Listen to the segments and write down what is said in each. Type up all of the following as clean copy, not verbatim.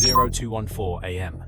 0214 AM.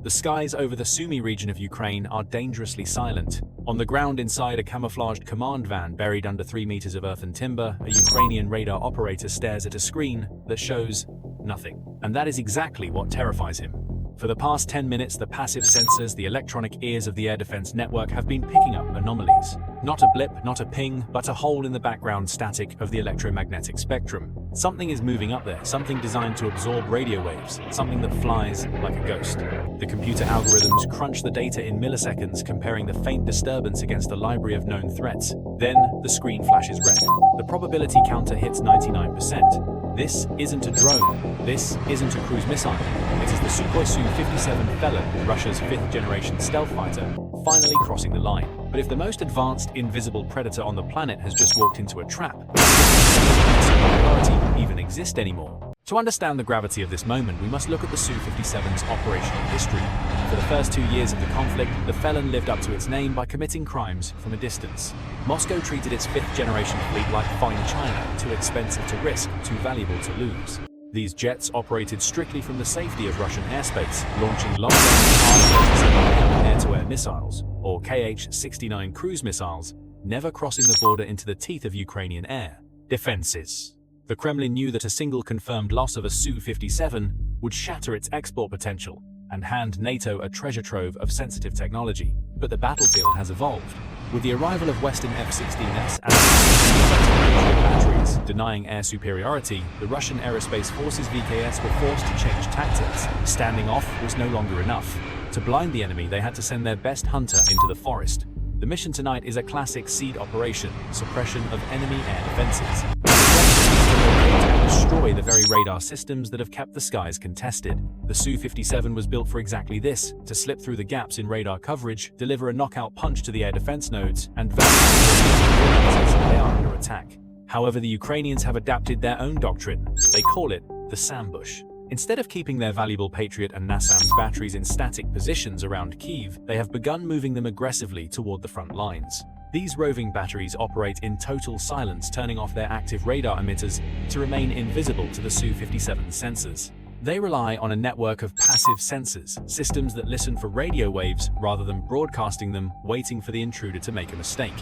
The skies over the Sumy region of Ukraine are dangerously silent. On the ground inside a camouflaged command van buried under 3 meters of earth and timber, a Ukrainian radar operator stares at a screen that shows nothing. And that is exactly what terrifies him. For the past 10 minutes, the passive sensors, the electronic ears of the air defense network have been picking up anomalies. Not a blip, not a ping, but a hole in the background static of the electromagnetic spectrum. Something is moving up there, something designed to absorb radio waves, something that flies like a ghost. The computer algorithms crunch the data in milliseconds, comparing the faint disturbance against a library of known threats. Then, the screen flashes red. The probability counter hits 99%. This isn't a drone. This isn't a cruise missile. It is the Su-57 Felon, Russia's 5th-generation stealth fighter, finally crossing the line. But if the most advanced invisible predator on the planet has just walked into a trap, does superiority even exist anymore? To understand the gravity of this moment, we must look at the Su-57's operational history. For the first 2 years of the conflict, the Felon lived up to its name by committing crimes from a distance. Moscow treated its 5th-generation fleet like fine china, too expensive to risk, too valuable to lose. These jets operated strictly from the safety of Russian airspace, launching long-range air-to-air missiles, or Kh-69 cruise missiles, never crossing the border into the teeth of Ukrainian air defenses. The Kremlin knew that a single confirmed loss of a Su-57 would shatter its export potential and hand NATO a treasure trove of sensitive technology. But the battlefield has evolved. With the arrival of Western F-16S and Patriot batteries denying air superiority, the Russian aerospace forces VKS were forced to change tactics. Standing off was no longer enough. To blind the enemy, they had to send their best hunter into the forest. The mission tonight is a classic SEED operation, suppression of enemy air defenses. And destroy the very radar systems that have kept the skies contested. The Su-57 was built for exactly this, to slip through the gaps in radar coverage, deliver a knockout punch to the air defense nodes, and realize they are under attack. However, the Ukrainians have adapted their own doctrine. They call it the Sambush. Instead of keeping their valuable Patriot and NASAMS batteries in static positions around Kyiv, they have begun moving them aggressively toward the front lines. These roving batteries operate in total silence, turning off their active radar emitters to remain invisible to the Su-57 sensors. They rely on a network of passive sensors, systems that listen for radio waves rather than broadcasting them, waiting for the intruder to make a mistake.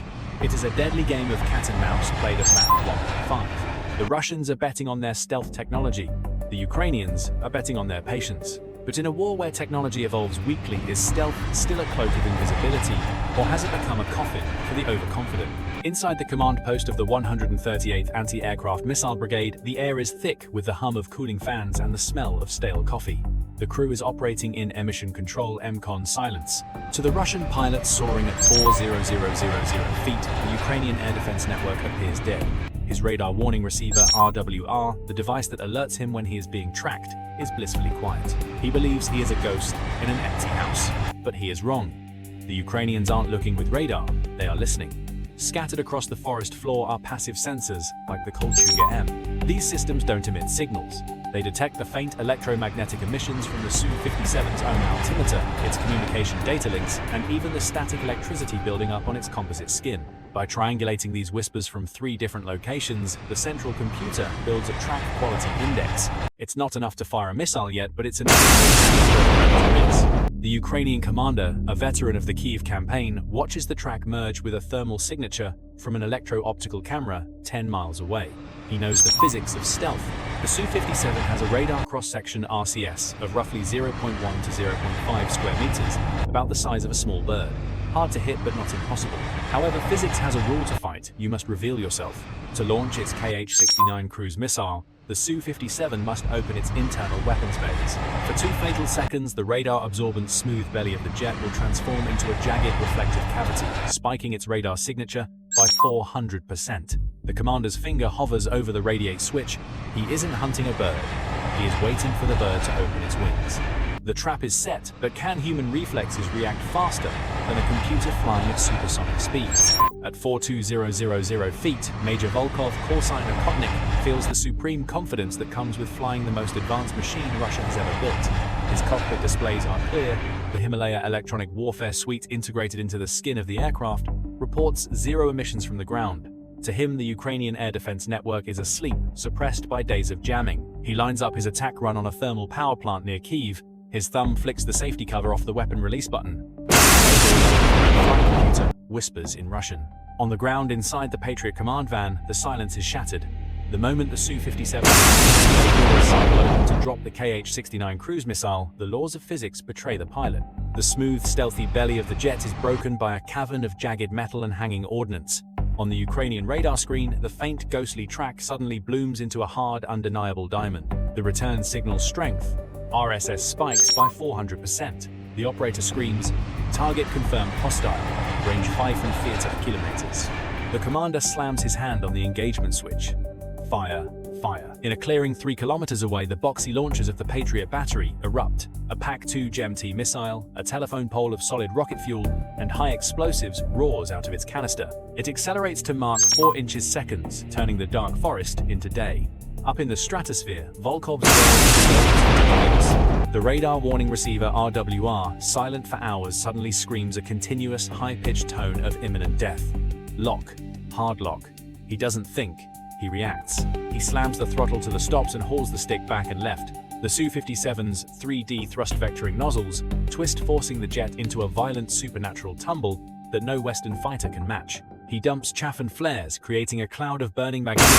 It is a deadly game of cat and mouse played at Mach 1.5. The Russians are betting on their stealth technology. The Ukrainians are betting on their patience. But in a war where technology evolves weekly, is stealth still a cloak of invisibility, or has it become a coffin for the overconfident? Inside the command post of the 138th Anti-Aircraft Missile Brigade, the air is thick with the hum of cooling fans and the smell of stale coffee. The crew is operating in emission control MCON silence. To the Russian pilot soaring at 4,000 feet, the Ukrainian air defense network appears dead. His radar warning receiver, RWR, the device that alerts him when he is being tracked, is blissfully quiet. He believes he is a ghost in an empty house. But he is wrong. The Ukrainians aren't looking with radar, they are listening. Scattered across the forest floor are passive sensors, like the Kolchuga M. These systems don't emit signals. They detect the faint electromagnetic emissions from the Su-57's own altimeter, its communication data links, and even the static electricity building up on its composite skin. By triangulating these whispers from 3 different locations, the central computer builds a track quality index. It's not enough to fire a missile yet, but it's enough to miss. The Ukrainian commander, a veteran of the Kyiv campaign, watches the track merge with a thermal signature from an electro-optical camera 10 miles away. He knows the physics of stealth. The Su-57 has a radar cross-section RCS of roughly 0.1 to 0.5 square meters, about the size of a small bird. Hard to hit, but not impossible. However, physics has a rule to fight. You must reveal yourself. To launch its Kh-69 cruise missile, the Su-57 must open its internal weapons bays. For 2 fatal seconds, the radar-absorbent smooth belly of the jet will transform into a jagged reflective cavity, spiking its radar signature by 400%. The commander's finger hovers over the radiate switch. He isn't hunting a bird. He is waiting for the bird to open its wings. The trap is set, but can human reflexes react faster than a computer flying at supersonic speeds? At 42000 feet, Major Volkov, callsign Okotnik, feels the supreme confidence that comes with flying the most advanced machine Russia has ever built. His cockpit displays are clear. The Himalaya electronic warfare suite integrated into the skin of the aircraft reports 0 emissions from the ground. To him, the Ukrainian air defense network is asleep, suppressed by days of jamming. He lines up his attack run on a thermal power plant near Kyiv. His thumb flicks the safety cover off the weapon release button. The flight computer whispers in Russian. On the ground inside the Patriot command van, the silence is shattered. The moment the Su-57 doors cycle open to drop the Kh-69 cruise missile, the laws of physics betray the pilot. The smooth, stealthy belly of the jet is broken by a cavern of jagged metal and hanging ordnance. On the Ukrainian radar screen, the faint, ghostly track suddenly blooms into a hard, undeniable diamond. The return signal's strength, RSS, spikes by 400%. The operator screams, "Target confirmed hostile, range 5 kilometers." The commander slams his hand on the engagement switch. Fire, fire. In a clearing 3 kilometers away, the boxy launchers of the Patriot battery erupt. A PAC-2 GMT missile, a telephone pole of solid rocket fuel, and high explosives roars out of its canister. It accelerates to Mach 4 inches seconds, turning the dark forest into day. Up in the stratosphere, Volkov's the radar warning receiver RWR, silent for hours, suddenly screams a continuous, high-pitched tone of imminent death. Lock. Hard lock. He doesn't think. He reacts. He slams the throttle to the stops and hauls the stick back and left. The Su-57's 3D thrust vectoring nozzles twist, forcing the jet into a violent supernatural tumble that no Western fighter can match. He dumps chaff and flares, creating a cloud of burning magnesium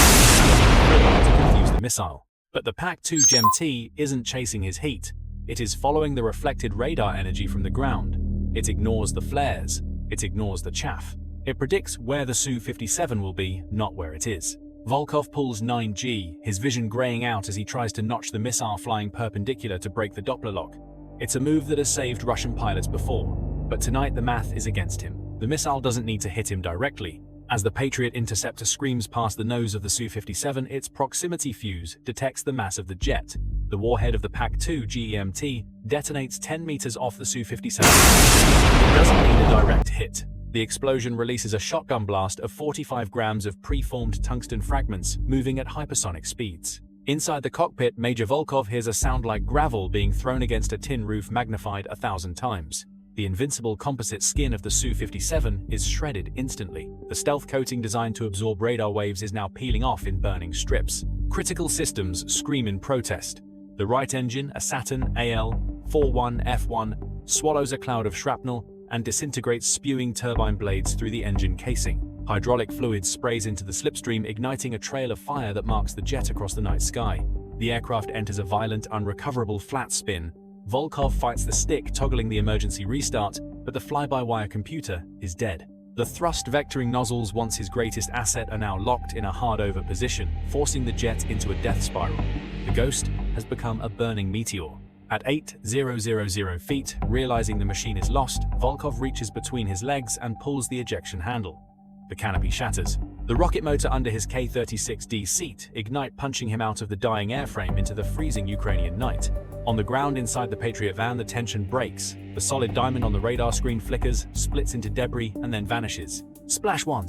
to confuse the missile. But the PAC-2 GMT isn't chasing his heat. It is following the reflected radar energy from the ground. It ignores the flares. It ignores the chaff. It predicts where the Su-57 will be, not where it is. Volkov pulls 9G, his vision graying out as he tries to notch the missile flying perpendicular to break the Doppler lock. It's a move that has saved Russian pilots before, but tonight the math is against him. The missile doesn't need to hit him directly. As the Patriot interceptor screams past the nose of the Su-57, its proximity fuse detects the mass of the jet. The warhead of the PAC-2 GEMT detonates 10 meters off the Su-57. It doesn't need a direct hit. The explosion releases a shotgun blast of 45 grams of preformed tungsten fragments, moving at hypersonic speeds. Inside the cockpit, Major Volkov hears a sound like gravel being thrown against a tin roof magnified 1,000 times. The invincible composite skin of the Su-57 is shredded instantly. The stealth coating designed to absorb radar waves is now peeling off in burning strips. Critical systems scream in protest. The right engine, a Saturn AL-41F1, swallows a cloud of shrapnel and disintegrates, spewing turbine blades through the engine casing. Hydraulic fluid sprays into the slipstream, igniting a trail of fire that marks the jet across the night sky. The aircraft enters a violent, unrecoverable flat spin. Volkov fights the stick, toggling the emergency restart, but the fly-by-wire computer is dead. The thrust vectoring nozzles, once his greatest asset, are now locked in a hard-over position, forcing the jet into a death spiral. The Ghost has become a burning meteor. At 8,000 feet, realizing the machine is lost, Volkov reaches between his legs and pulls the ejection handle. The canopy shatters. The rocket motor under his K-36D seat ignite, punching him out of the dying airframe into the freezing Ukrainian night. On the ground inside the Patriot van, the tension breaks. The solid diamond on the radar screen flickers, splits into debris, and then vanishes. Splash one,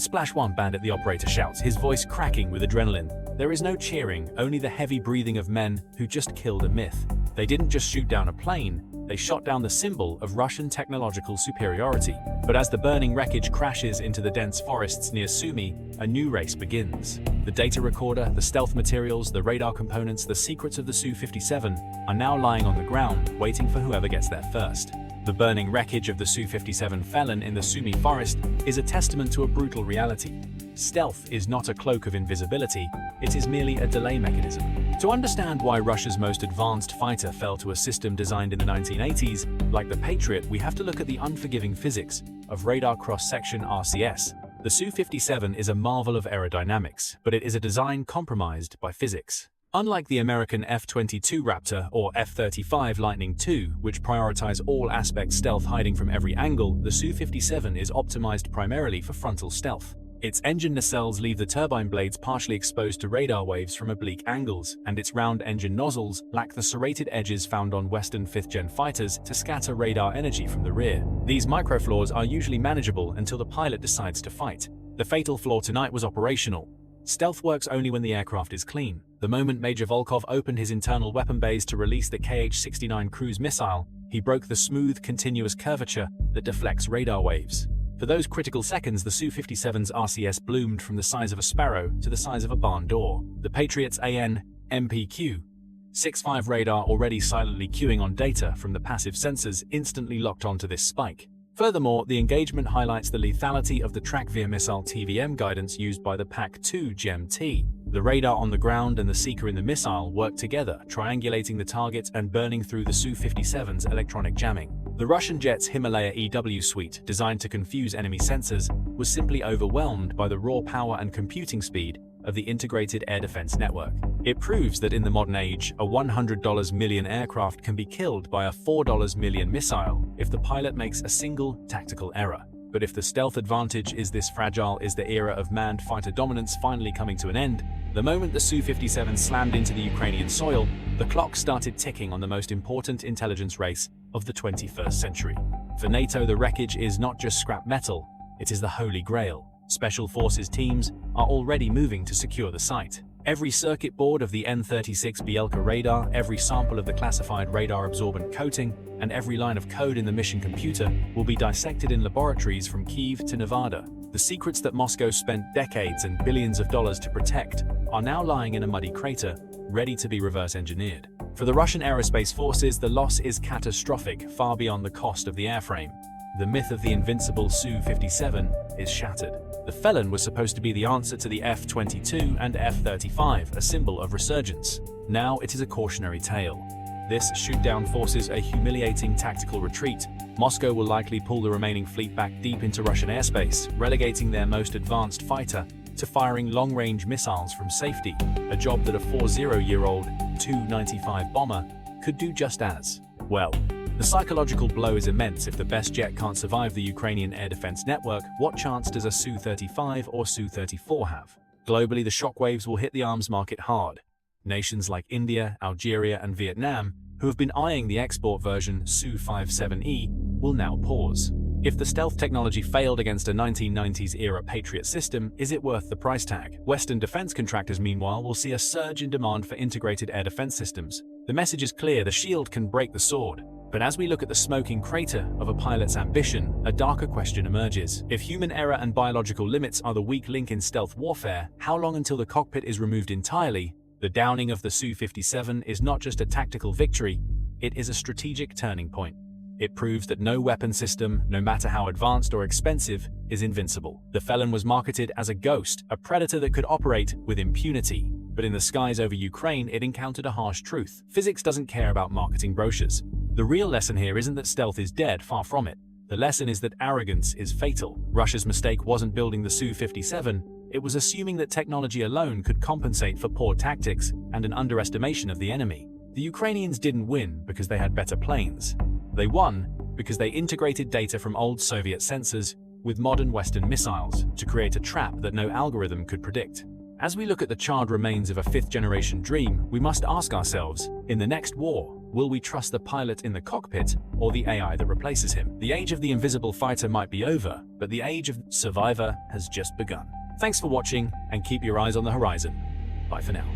Bandit, the operator shouts, his voice cracking with adrenaline. There is no cheering, only the heavy breathing of men who just killed a myth. They didn't just shoot down a plane, they shot down the symbol of Russian technological superiority. But as the burning wreckage crashes into the dense forests near Sumy, a new race begins. The data recorder, the stealth materials, the radar components, the secrets of the Su-57 are now lying on the ground, waiting for whoever gets there first. The burning wreckage of the Su-57 Felon in the Sumy forest is a testament to a brutal reality. Stealth is not a cloak of invisibility, it is merely a delay mechanism. To understand why Russia's most advanced fighter fell to a system designed in the 1980s, like the Patriot, we have to look at the unforgiving physics of radar cross-section RCS. The Su-57 is a marvel of aerodynamics, but it is a design compromised by physics. Unlike the American F-22 Raptor or F-35 Lightning II, which prioritize all-aspect stealth hiding from every angle, the Su-57 is optimized primarily for frontal stealth. Its engine nacelles leave the turbine blades partially exposed to radar waves from oblique angles, and its round engine nozzles lack the serrated edges found on Western 5th-gen fighters to scatter radar energy from the rear. These microflaws are usually manageable until the pilot decides to fight. The fatal flaw tonight was operational. Stealth works only when the aircraft is clean. The moment Major Volkov opened his internal weapon bays to release the Kh-69 cruise missile, he broke the smooth, continuous curvature that deflects radar waves. For those critical seconds, the Su-57's RCS bloomed from the size of a sparrow to the size of a barn door. The Patriot's AN/MPQ-65 radar, already silently queuing on data from the passive sensors, instantly locked onto this spike. Furthermore, the engagement highlights the lethality of the track-via missile TVM guidance used by the PAC-2 GEM-T. The radar on the ground and the seeker in the missile work together, triangulating the target and burning through the Su-57's electronic jamming. The Russian jet's Himalaya EW suite, designed to confuse enemy sensors, was simply overwhelmed by the raw power and computing speed of the integrated air defense network. It proves that in the modern age, a $100 million aircraft can be killed by a $4 million missile if the pilot makes a single tactical error. But if the stealth advantage is this fragile, is the era of manned fighter dominance finally coming to an end? The moment the Su-57 slammed into the Ukrainian soil, the clock started ticking on the most important intelligence race of the 21st century. For NATO, the Wreckage is not just scrap metal, it is the holy grail. Special forces teams are already moving to secure the site. Every circuit board of the N-36 Bielka radar, every sample of the classified radar-absorbent coating, and every line of code in the mission computer will be dissected in laboratories from Kyiv to Nevada. The secrets that Moscow spent decades and billions of dollars to protect are now lying in a muddy crater, ready to be reverse-engineered. For the Russian aerospace forces, the loss is catastrophic, far beyond the cost of the airframe. The myth of the invincible Su-57 is shattered. The Felon was supposed to be the answer to the F-22 and F-35, a symbol of resurgence. Now it is a cautionary tale. This shoot-down forces a humiliating tactical retreat. Moscow will likely pull the remaining fleet back deep into Russian airspace, relegating their most advanced fighter to firing long-range missiles from safety, a job that a 40-year-old Tu-95 bomber could do just as well. The psychological blow is immense. If the best jet can't survive the Ukrainian air defense network, what chance does a Su-35 or Su-34 have? Globally, the shockwaves will hit the arms market hard. Nations like India, Algeria, and Vietnam, who have been eyeing the export version Su-57E, will now pause. If the stealth technology failed against a 1990s-era Patriot system, is it worth the price tag? Western defense contractors, meanwhile, will see a surge in demand for integrated air defense systems. The message is clear: the shield can break the sword. But as we look at the smoking crater of a pilot's ambition, a darker question emerges. If human error and biological limits are the weak link in stealth warfare, how long until the cockpit is removed entirely? The downing of the Su-57 is not just a tactical victory, it is a strategic turning point. It proves that no weapon system, no matter how advanced or expensive, is invincible. The Felon was marketed as a ghost, a predator that could operate with impunity. But in the skies over Ukraine, it encountered a harsh truth. Physics doesn't care about marketing brochures. The real lesson here isn't that stealth is dead, far from it. The lesson is that arrogance is fatal. Russia's mistake wasn't building the Su-57, it was assuming that technology alone could compensate for poor tactics and an underestimation of the enemy. The Ukrainians didn't win because they had better planes. They won because they integrated data from old Soviet sensors with modern Western missiles to create a trap that no algorithm could predict. As we look at the charred remains of a fifth-generation dream, we must ask ourselves, in the next war, will we trust the pilot in the cockpit or the AI that replaces him? The age of the invisible fighter might be over, but the age of survivor has just begun. Thanks for watching, and keep your eyes on the horizon. Bye for now.